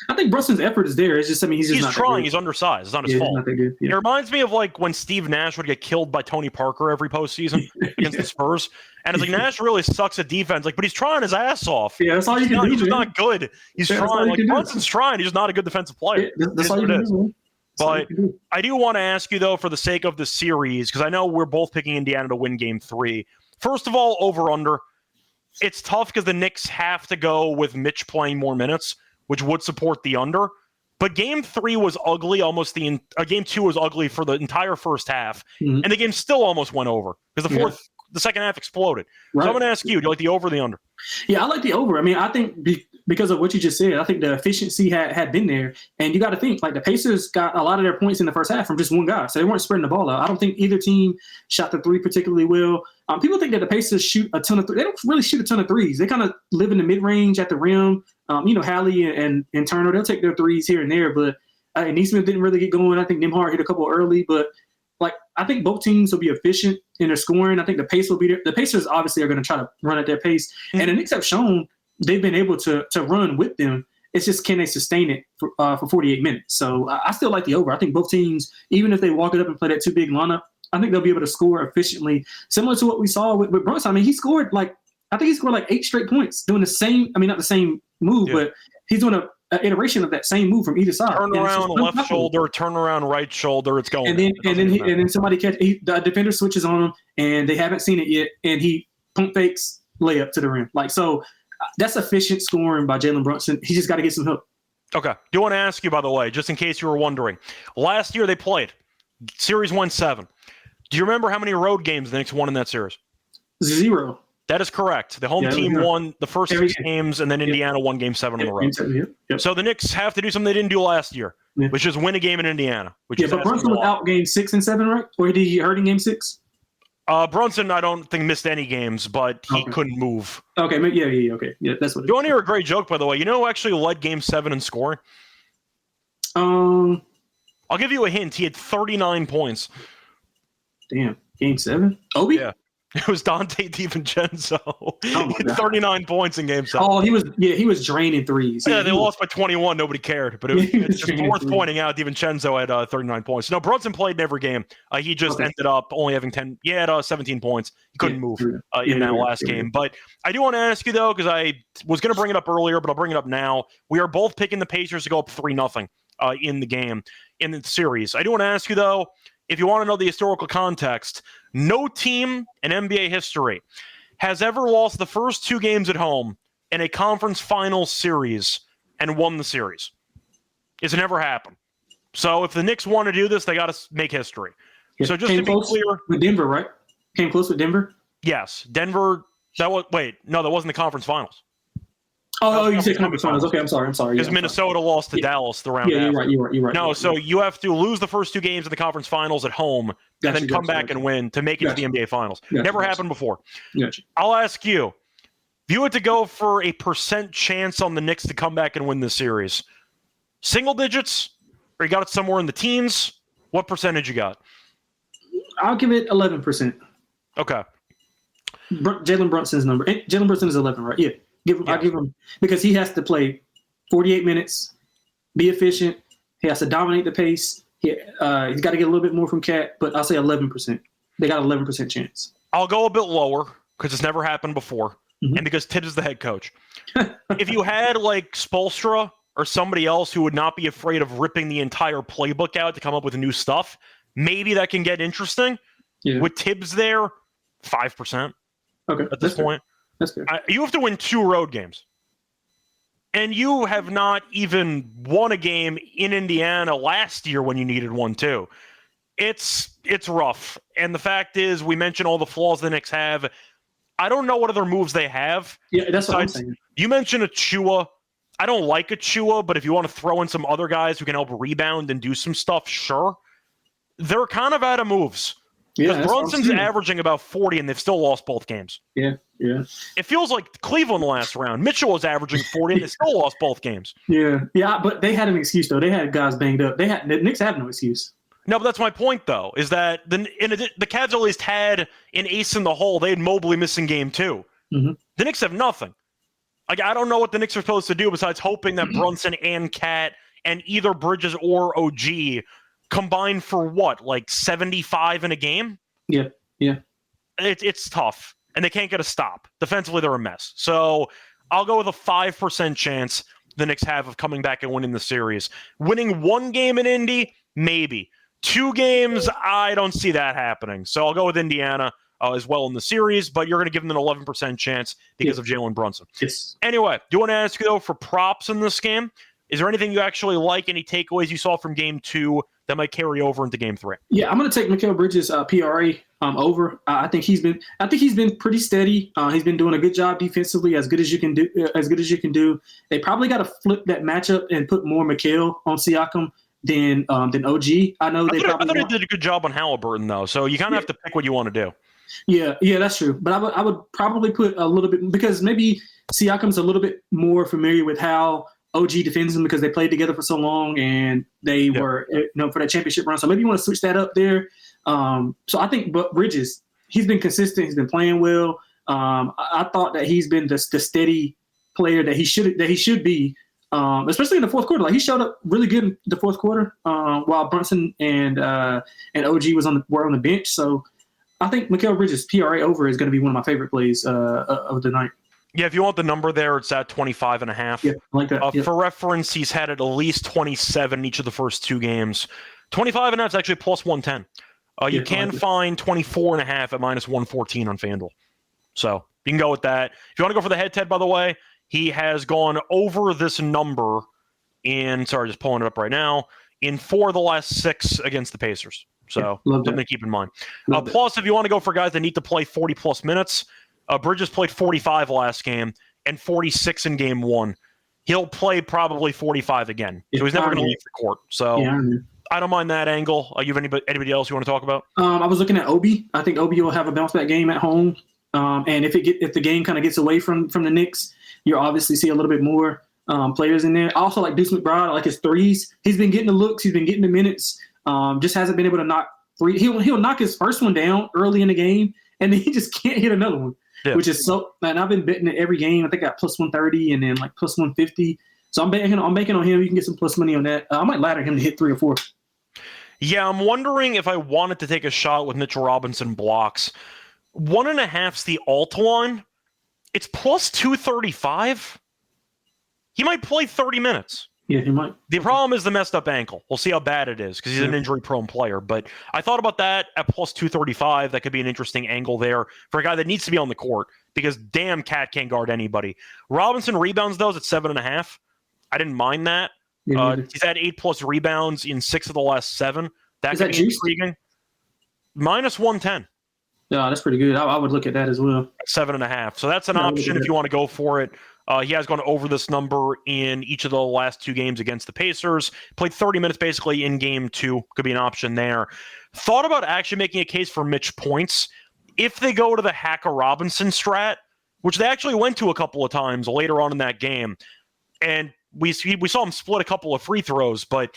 I think Brunson's effort is there. It's just, he's not trying. He's undersized. It's not his fault. Not that good. Yeah. It reminds me of like when Steve Nash would get killed by Tony Parker every postseason against the Spurs, and it's like Nash really sucks at defense. Like, but he's trying his ass off. Yeah, that's all you can do. He's just not good. He's trying. Like Brunson's trying. He's just not a good defensive player. Yeah, that's all you can do. But I do want to ask you though, for the sake of the series, because I know we're both picking Indiana to win Game 3. First of all, over under. It's tough because the Knicks have to go with Mitch playing more minutes, which would support the under. But Game 3 was ugly. Game 2 was ugly for the entire first half, and the game still almost went over because the second half exploded. Right. So I'm going to ask you: do you like the over or the under? Yeah, I like the over. I think because of what you just said, I think the efficiency had been there, and you got to think like the Pacers got a lot of their points in the first half from just one guy, so they weren't spreading the ball out. I don't think either team shot the 3 particularly well. People think that the Pacers shoot a ton of threes. They don't really shoot a ton of threes. They kind of live in the mid-range at the rim. Hallie and Turner, they'll take their threes here and there, but Neesmith didn't really get going. I think Nembhard hit a couple early, but I think both teams will be efficient in their scoring. I think the pace will be there. The Pacers obviously are going to try to run at their pace, and the Knicks have shown they've been able to run with them. It's just, can they sustain it for 48 minutes? So I still like the over. I think both teams, even if they walk it up and play that 2 big lineup, I think they'll be able to score efficiently, similar to what we saw with Brunson. He scored 8 straight points doing the same. Not the same move, but he's doing an iteration of that same move from either side. Turn around left shoulder, turn around right shoulder. It's going. And then somebody the defender switches on him, and they haven't seen it yet, and he pump fakes layup to the rim. So that's efficient scoring by Jalen Brunson. He just got to get some help. Okay. Do want to ask you, by the way, just in case you were wondering, last year they played. Series won 7. Do you remember how many road games the Knicks won in that series? 0. That is correct. The home team won the first 6 games, and then Indiana won Game 7 on the road. Yep. So the Knicks have to do something they didn't do last year, which is win a game in Indiana. But Brunson was out Game 6 and 7, right? Or did he hurt in Game 6? Brunson, I don't think missed any games, but he couldn't move. Okay, okay. Yeah, that's what it is. You want to hear a great joke, by the way? You know who actually led Game 7 in scoring? I'll give you a hint. He had 39 points. Damn. Game 7? Obi? Yeah. It was Dante DiVincenzo. He had 39 points in Game 7. Oh, he was draining threes. Yeah, they lost by 21. Nobody cared. But it's just worth pointing out DiVincenzo had 39 points. No, Brunson played in every game. He just ended up only having 10. He had 17 points. He couldn't move in that last game. But I do want to ask you, though, because I was going to bring it up earlier, but I'll bring it up now. We are both picking the Pacers to go up 3-0 in the game, in the series. I do want to ask you, though, if you want to know the historical context, no team in NBA history has ever lost the first 2 games at home in a conference finals series and won the series. It's never happened. So if the Knicks want to do this, they got to make history. Yeah. So just to be clear, with Denver, right? Came close with Denver. Yes, Denver. That wasn't the conference finals. Oh, you said conference finals. Okay, I'm sorry. Because Minnesota lost to Dallas the round after. You're right. No, so you have to lose the first 2 games of the conference finals at home and then come back and win to make it to the NBA finals. Never happened before. I'll ask you, if you had to go for a % chance on the Knicks to come back and win this series, single digits, or you got it somewhere in the teens? What percentage you got? I'll give it 11%. Okay. Jalen Brunson's number. Jalen Brunson is 11, right? Yeah. I'll give him, because he has to play 48 minutes, be efficient. He has to dominate the pace. He's got to get a little bit more from Cat, but I'll say 11%. They got 11% chance. I'll go a bit lower because it's never happened before, and because Tibbs is the head coach. If you had like Spoelstra or somebody else who would not be afraid of ripping the entire playbook out to come up with new stuff, maybe that can get interesting. Yeah. With Tibbs there, 5%. Okay. At this point. That's fair. You have to win 2 road games. And you have not even won a game in Indiana last year when you needed one too. It's rough. And the fact is, we mentioned all the flaws the Knicks have. I don't know what other moves they have. Yeah, that's what I'm saying. You mentioned Achua. I don't like Achua, but if you want to throw in some other guys who can help rebound and do some stuff, sure. They're kind of out of moves. Because Brunson's averaging about 40, and they've still lost both games. Yeah. It feels like Cleveland last round. Mitchell was averaging 40, and they still lost both games. Yeah, but they had an excuse, though. They had guys banged up. The Knicks have no excuse. No, but that's my point, though, is that the Cavs at least had an ace in the hole. They had Mobley missing game 2. The Knicks have nothing. Like, I don't know what the Knicks are supposed to do besides hoping that Brunson and Cat and either Bridges or OG combine for what, like 75 in a game? Yeah. It's tough, and they can't get a stop. Defensively, they're a mess. So I'll go with a 5% chance the Knicks have of coming back and winning the series. Winning 1 game in Indy, maybe. 2 games, I don't see that happening. So I'll go with Indiana as well in the series, but you're going to give them an 11% chance because of Jalen Brunson. Yes. Anyway, do you want to ask you, though, for props in this game? Is there anything you actually like, any takeaways you saw from game 2 that might carry over into game 3? Yeah, I'm going to take Mikal Bridges' PRA over. I think he's been pretty steady. He's been doing a good job defensively, as good as you can do. They probably got to flip that matchup and put more Mikal on Siakam than OG. I thought he did a good job on Halliburton, though. So you kind of have to pick what you want to do. Yeah, that's true. But I would probably put a little bit, because maybe Siakam's a little bit more familiar with how OG defends him, because they played together for so long and they were, for that championship run. So maybe you want to switch that up there. So I think, but Bridges, he's been consistent. He's been playing well. I thought that he's been the steady player that he should be, especially in the fourth quarter. Like, he showed up really good in the fourth quarter, while Brunson and OG were on the bench. So I think Mikal Bridges' PRA over is going to be one of my favorite plays of the night. Yeah, if you want the number there, it's at 25.5. Yeah, I like that. For reference, he's had at least 27 each of the first 2 games. 25.5 is actually plus 110. You can find 24.5 at minus 114 on FanDuel. So you can go with that. If you want to go for the head-to-head, by the way, he has gone over this number just pulling it up right now, in 4 of the last 6 against the Pacers. So something to keep in mind. Plus, if you want to go for guys that need to play 40-plus minutes, Bridges played 45 last game and 46 in game 1. He'll play probably 45 again. So he's never going to leave the court. So I don't mind that angle. You have anybody else you want to talk about? I was looking at Obi. I think Obi will have a bounce back game at home. And if the game kind of gets away from the Knicks, you'll obviously see a little bit more players in there. I also like Deuce McBride. I like his threes. He's been getting the looks. He's been getting the minutes. Just hasn't been able to knock 3. He'll knock his first one down early in the game, and then he just can't hit another one. Yeah. Which is so, and I've been betting it every game. I think I got plus 130 and then like plus 150. So I'm banking on him. You can get some plus money on that. I might ladder him to hit 3 or 4. Yeah, I'm wondering if I wanted to take a shot with Mitchell Robinson blocks. 1.5's the alt line. It's plus 235. He might play 30 minutes. Yeah, he might. The problem is the messed up ankle. We'll see how bad it is because he's an injury-prone player. But I thought about that at plus 235. That could be an interesting angle there for a guy that needs to be on the court because damn, Cat can't guard anybody. Robinson rebounds, though, is at 7.5. I didn't mind that. He's had 8+ rebounds in 6 of the last 7. That could be intriguing. -110. Yeah, that's pretty good. I would look at that as well. 7.5. So that's an option if you want to go for it. He has gone over this number in each of the last 2 games against the Pacers. Played 30 minutes basically in game 2. Could be an option there. Thought about actually making a case for Mitch Points. If they go to the Hacker Robinson strat, which they actually went to a couple of times later on in that game, and we saw him split a couple of free throws, but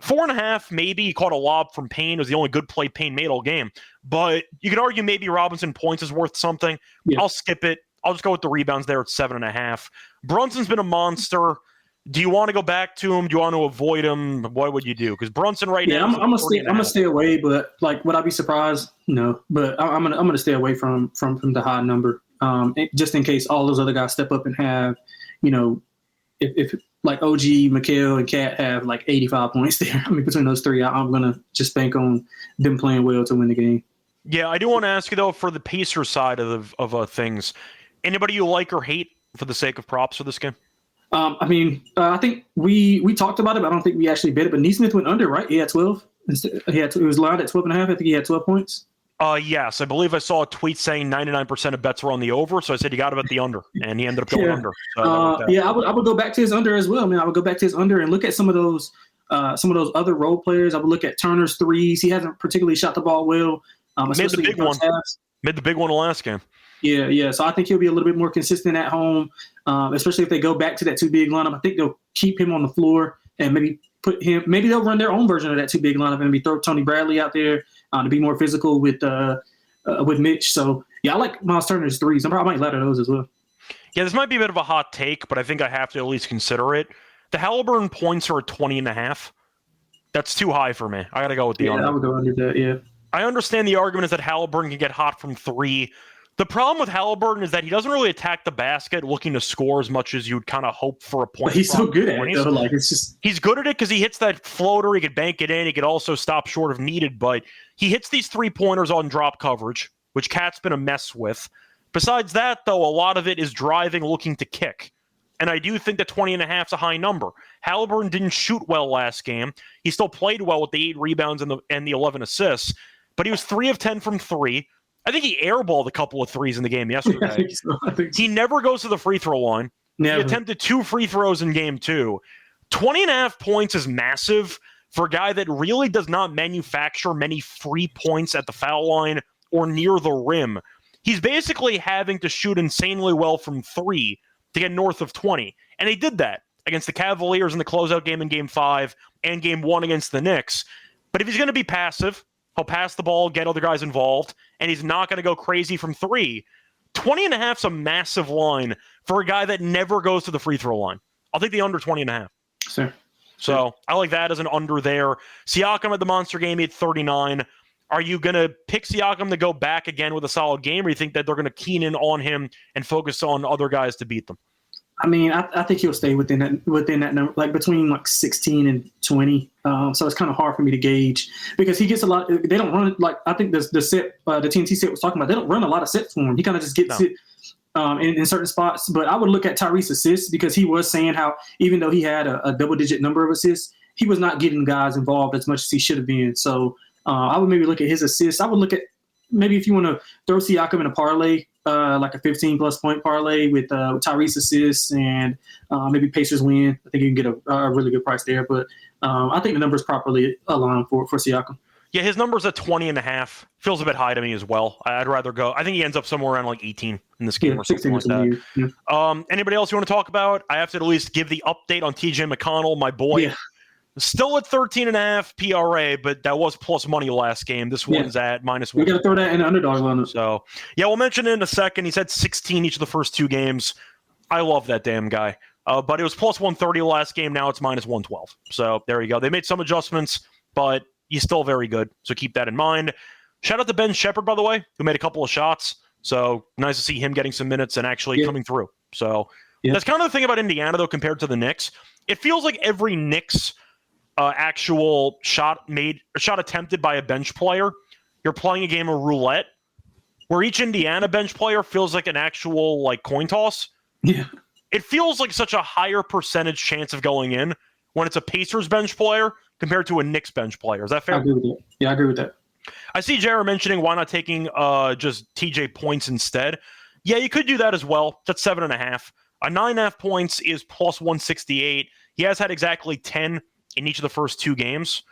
4.5, maybe. He caught a lob from Payne. It was the only good play Payne made all game. But you could argue maybe Robinson Points is worth something. Yeah. I'll skip it. I'll just go with the rebounds there at 7.5. Brunson's been a monster. Do you want to go back to him? Do you want to avoid him? What would you do? Because Brunson now, I'm gonna stay away. But like, would I be surprised? No. But I'm gonna stay away from the high number, just in case all those other guys step up and have, if like OG, Mikal, and Cat have like 85 points there. I mean, between those 3, I'm gonna just bank on them playing well to win the game. Yeah, I do want to ask you though, for the Pacers side of things, anybody you like or hate for the sake of props for this game? I think we talked about it, but I don't think we actually bet it. But Neesmith went under, right? He had 12. It was allowed at 12.5. I think he had 12 points. Yes, I believe I saw a tweet saying 99% of bets were on the over, so I said you got to bet the under, and he ended up going under. So I would go back to his under as well. I would go back to his under and look at some of those other role players. I would look at Turner's threes. He hasn't particularly shot the ball well. Made the big one. Made the big one the last game. Yeah. So I think he'll be a little bit more consistent at home, especially if they go back to that 2 big lineup. I think they'll keep him on the floor and maybe put him. Maybe they'll run their own version of that 2 big lineup and maybe throw Tony Bradley out there to be more physical with Mitch. So yeah, I like Miles Turner's threes. I might ladder those as well. Yeah, this might be a bit of a hot take, but I think I have to at least consider it. The Halliburton points are at 20.5. That's too high for me. I got to go with the under. I would go under that. Yeah. I understand the argument is that Halliburton can get hot from 3. The problem with Halliburton is that he doesn't really attack the basket looking to score as much as you'd kind of hope for a point. But he's so good at it, though. Like, it's just... He's good at it because he hits that floater. He could bank it in. He could also stop short if needed. But he hits these 3-pointers on drop coverage, which Cat's been a mess with. Besides that, though, a lot of it is driving, looking to kick. And I do think that 20.5 is a high number. Halliburton didn't shoot well last game. He still played well with the 8 rebounds and the 11 assists. But he was 3 of 10 from 3. I think he airballed a couple of threes in the game yesterday. I think so. He never goes to the free throw line. Never. He attempted 2 free throws in game 2. 20.5 points is massive for a guy that really does not manufacture many free points at the foul line or near the rim. He's basically having to shoot insanely well from 3 to get north of 20. And he did that against the Cavaliers in the closeout game in game 5 and game 1 against the Knicks. But if he's going to be passive, he'll pass the ball, get other guys involved, and he's not going to go crazy from 3. 20.5 is a massive line for a guy that never goes to the free throw line. I'll take the under 20.5. Sure. So I like that as an under there. Siakam at the monster game, he had 39. Are you going to pick Siakam to go back again with a solid game, or you think that they're going to keen in on him and focus on other guys to beat them? I mean, I think he'll stay within that number, like between like 16 and 20. So it's kind of hard for me to gauge because he gets a lot. They don't run like I think the set the TNT set was talking about. They don't run a lot of sets for him. He kind of just gets it in certain spots. But I would look at Tyrese assists because he was saying how even though he had a double-digit number of assists, he was not getting guys involved as much as he should have been. So I would maybe look at his assists. I would look at maybe if you want to throw Siakam in a parlay. Like a 15-plus point parlay with Tyrese assists and maybe Pacers win. I think you can get a really good price there. But I think the number is properly aligned for Siakam. Yeah, his number's at 20.5. Feels a bit high to me as well. I'd rather go. I think he ends up somewhere around like 18 in this game or something like that. Yeah. Anybody else you want to talk about? I have to at least give the update on TJ McConnell, my boy. Yeah. Still at 13.5 PRA, but that was plus money last game. This one's at -1. We got to throw that in the underdog line. So, yeah, we'll mention it in a second. He's had 16 each of the first 2 games. I love that damn guy. But it was plus 130 last game. Now it's -112. So there you go. They made some adjustments, but he's still very good. So keep that in mind. Shout out to Ben Shepherd, by the way, who made a couple of shots. So nice to see him getting some minutes and actually coming through. So that's kind of the thing about Indiana, though, compared to the Knicks. It feels like every Knicks actual shot attempted by a bench player, you're playing a game of roulette. where each Indiana bench player feels like an actual like coin toss. Yeah. It feels like such a higher percentage chance of going in when it's a Pacers bench player compared to a Knicks bench player. Is that fair? I agree with that. Yeah, I agree with that. I see Jared mentioning why not taking just TJ points instead. Yeah, you could do that as well. That's 7.5. 9.5 points is plus 168. He has had exactly 10 in each of the first 2 games.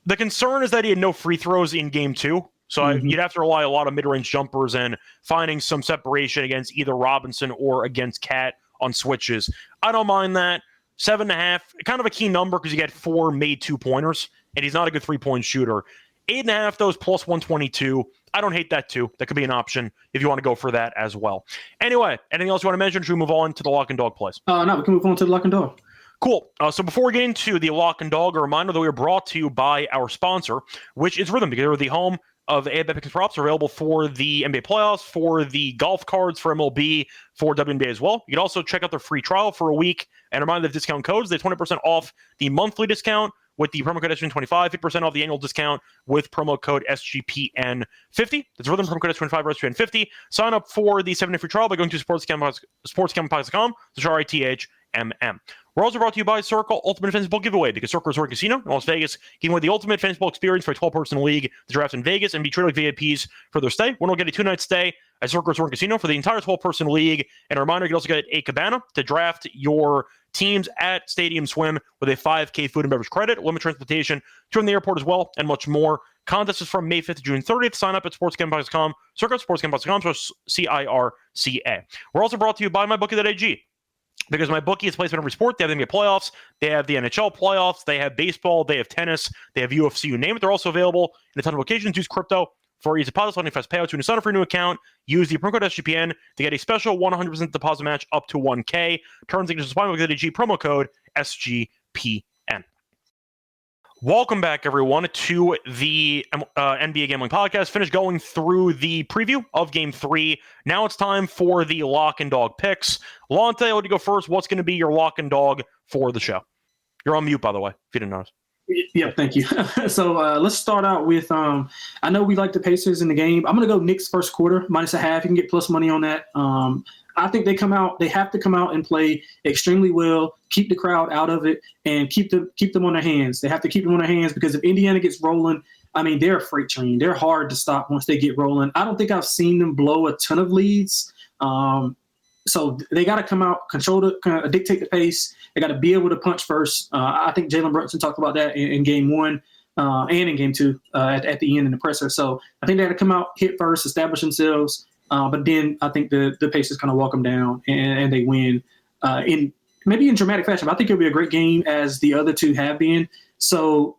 The concern is that he had no free throws in game 2. So you'd have to rely a lot of mid-range jumpers and finding some separation against either Robinson or against Cat on switches. I don't mind that. 7.5, kind of a key number because you get 4 made 2-pointers, and he's not a good 3-point shooter. 8.5, those plus 122. I don't hate that too. That could be an option if you want to go for that as well. Anyway, anything else you want to mention? Should we move on to the lock and dog plays? No, we can move on to the lock and dog. Cool. So before we get into the lock and dog, a reminder that we are brought to you by our sponsor, which is Rhythm, because they're the home of ABET Picks and Props, available for the NBA playoffs, for the golf cards, for MLB, for WNBA as well. You can also check out their free trial for a week. And remind the discount codes. They have 20% off the monthly discount with the promo code SGPN25, 50% off the annual discount with promo code SGPN50. That's Rhythm, promo code SGPN25, SGPN50. Sign up for the 7-day free trial by going to sportsgamblingpodcast.com. That's RITHMM. We're also brought to you by Circle Ultimate Fantasy Ball Giveaway, because Circle Resort Casino in Las Vegas giving away the ultimate fantasy ball experience for a 12-person league, the draft in Vegas, and be treated like VIPs for their stay. One will get a 2-night stay at Circle Resort Casino for the entire 12-person league. And a reminder, you can also get a cabana to draft your teams at Stadium Swim with a 5K food and beverage credit, limit transportation to the airport as well, and much more. Contest is from May 5th to June 30th. Sign up at sportsgamblingpodcast.com, circle sportsgamblingpodcast.com/CIRCA. We're also brought to you by MyBookie.ag. Because MyBookie is placed in every sport. They have the NBA playoffs. They have the NHL playoffs. They have baseball. They have tennis. They have UFC. You name it. They're also available in a ton of locations. Use crypto for easy deposits, on your fast payouts. When you sign up for a new account, use the promo code SGPN to get a special 100% deposit match up to 1K. Terms and conditions apply. MyBookie.ag, promo code SGPN. Welcome back, everyone, to the NBA Gambling Podcast. Finished going through the preview of Game 3. Now it's time for the lock and dog picks. Lonte, I'll let you go first. What's going to be your lock and dog for the show? You're on mute, by the way, if you didn't notice. Yeah, thank you. So let's start out with, I know we like the Pacers in the game. I'm going to go Knicks first quarter, -0.5. You can get plus money on that. I think they have to come out and play extremely well, keep the crowd out of it, and keep them on their hands. They have to keep them on their hands, because if Indiana gets rolling, I mean, they're a freight train. They're hard to stop once they get rolling. I don't think I've seen them blow a ton of leads. So they got to come out, dictate the pace. They got to be able to punch first. I think Jalen Brunson talked about that in Game 1 and in Game 2 at the end in the presser. So I think they got to come out, hit first, establish themselves. But then I think the Pacers kind of walk them down and they win in dramatic fashion. But I think it'll be a great game, as the other two have been. So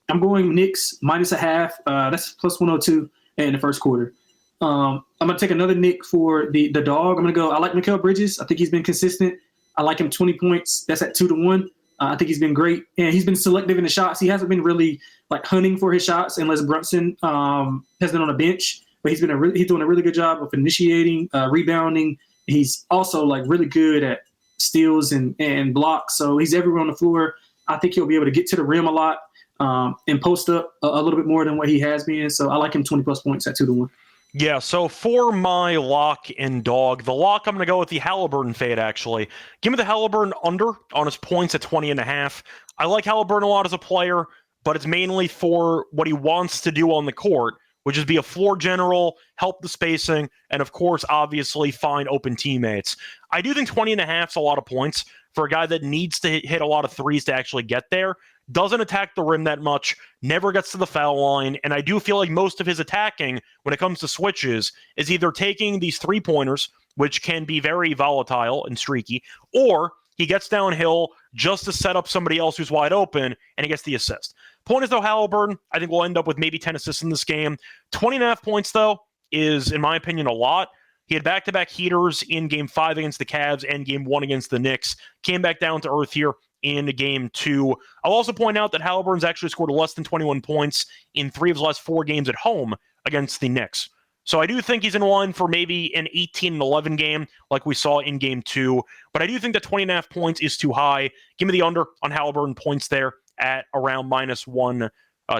I'm going Knicks -0.5. That's plus 102 in the first quarter. I'm going to take another Nick for the dog. I'm going to go, I like Mikal Bridges. I think he's been consistent. I like him 20 points. That's at 2-1. I think he's been great. And he's been selective in the shots. He hasn't been really like hunting for his shots unless Brunson has been on a bench. But he's doing a really good job of initiating, rebounding. He's also like really good at steals and blocks. So he's everywhere on the floor. I think he'll be able to get to the rim a lot and post up a little bit more than what he has been. So I like him 20+ points at 2-1. Yeah, so for my lock and dog, the lock, I'm going to go with the Halliburton fade, actually. Give me the Halliburton under on his points at 20.5. I like Halliburton a lot as a player, but it's mainly for what he wants to do on the court, which is be a floor general, help the spacing, and of course, obviously, find open teammates. I do think 20.5 is a lot of points for a guy that needs to hit a lot of threes to actually get there. Doesn't attack the rim that much, never gets to the foul line, and I do feel like most of his attacking, when it comes to switches, is either taking these three-pointers, which can be very volatile and streaky, or he gets downhill just to set up somebody else who's wide open, and he gets the assist. Point is, though, Halliburton, I think we'll end up with maybe 10 assists in this game. 20.5 points, though, is, in my opinion, a lot. He had back-to-back heaters in Game 5 against the Cavs and Game 1 against the Knicks. Came back down to earth here in Game 2. I'll also point out that Halliburton's actually scored less than 21 points in 3 of his last 4 games at home against the Knicks. So I do think he's in line for maybe an 18-11 game like we saw in Game 2. But I do think that 20.5 points is too high. Give me the under on Halliburton points there at around -110.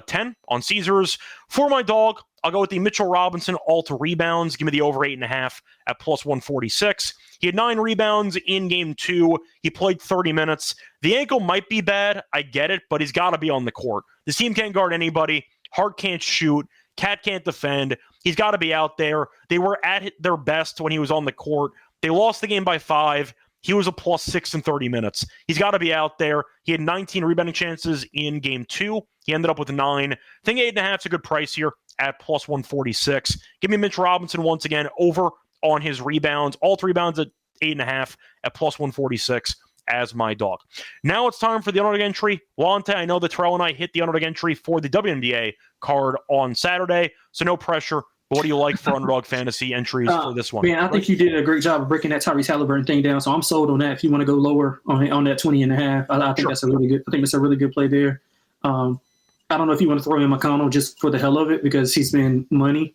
10 on Caesars. For my dog, I'll go with the Mitchell Robinson all to rebounds. Give me the over 8.5 at plus 146. He had 9 rebounds in game 2. He played 30 minutes. The ankle might be bad. I get it, but he's got to be on the court. This team can't guard anybody. Hart can't shoot. Cat can't defend. He's got to be out there. They were at their best when he was on the court. They lost the game by 5. He was a plus 6 in 30 minutes. He's got to be out there. He had 19 rebounding chances in game 2. He ended up with 9. I think 8.5 is a good price here at plus 146. Give me Mitch Robinson once again over on his rebounds. All 3 rebounds at 8.5 at plus 146 as my dog. Now it's time for the underdog entry. Lonte, I know that Terrell and I hit the underdog entry for the WNBA card on Saturday, so no pressure. But what do you like for underdog fantasy entries for this one? Man, I think you did a great job of breaking that Tyrese Halliburton thing down, so I'm sold on that. If you want to go lower on that 20.5, I think that's a really good. I think that's a really good play there. I don't know if you want to throw in McConnell just for the hell of it because he's been money.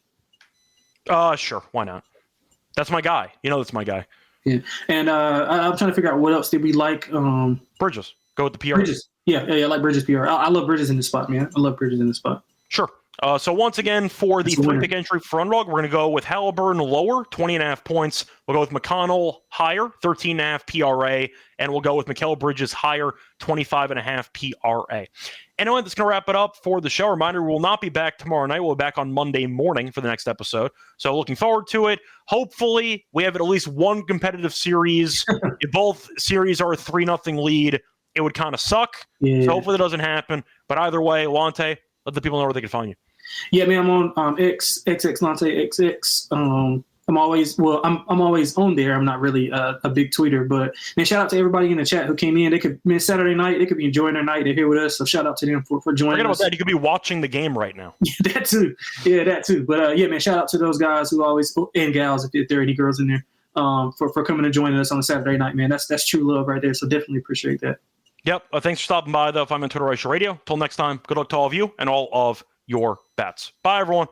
Sure, why not? That's my guy. You know, that's my guy. Yeah, and I'm trying to figure out what else did we like. Bridges. Go with the PR. Bridges. Yeah, I like Bridges PR. I love Bridges in this spot, man. I love Bridges in this spot. Sure. So once again, for the 3-pick entry for underdog, we're going to go with Halliburton lower, 20.5 points. We'll go with McConnell higher, 13.5 PRA, and we'll go with Mikal Bridges higher, 25.5 PRA. Anyway, that's going to wrap it up for the show. Reminder, we will not be back tomorrow night. We'll be back on Monday morning for the next episode. So looking forward to it. Hopefully, we have at least one competitive series. If both series are a 3-0 lead, it would kind of suck. Yeah. So hopefully that doesn't happen. But either way, Lonte, let the people know where they can find you. Yeah, man, I'm on XX Lonte XX. I'm always on there. I'm not really a big tweeter, but man, shout out to everybody in the chat who came in. They could Saturday night, they could be enjoying their night. They're here with us, so shout out to them for joining Forget us. About that, you could be watching the game right now. Yeah, that too. Yeah, that too. But yeah, man, shout out to those guys who always and gals if there are any girls in there for coming and joining us on a Saturday night, man. That's true love right there. So definitely appreciate that. Yep. Thanks for stopping by, though. If I'm on Twitter, Reichel Radio. Till next time, good luck to all of you and all of your bets. Bye, everyone.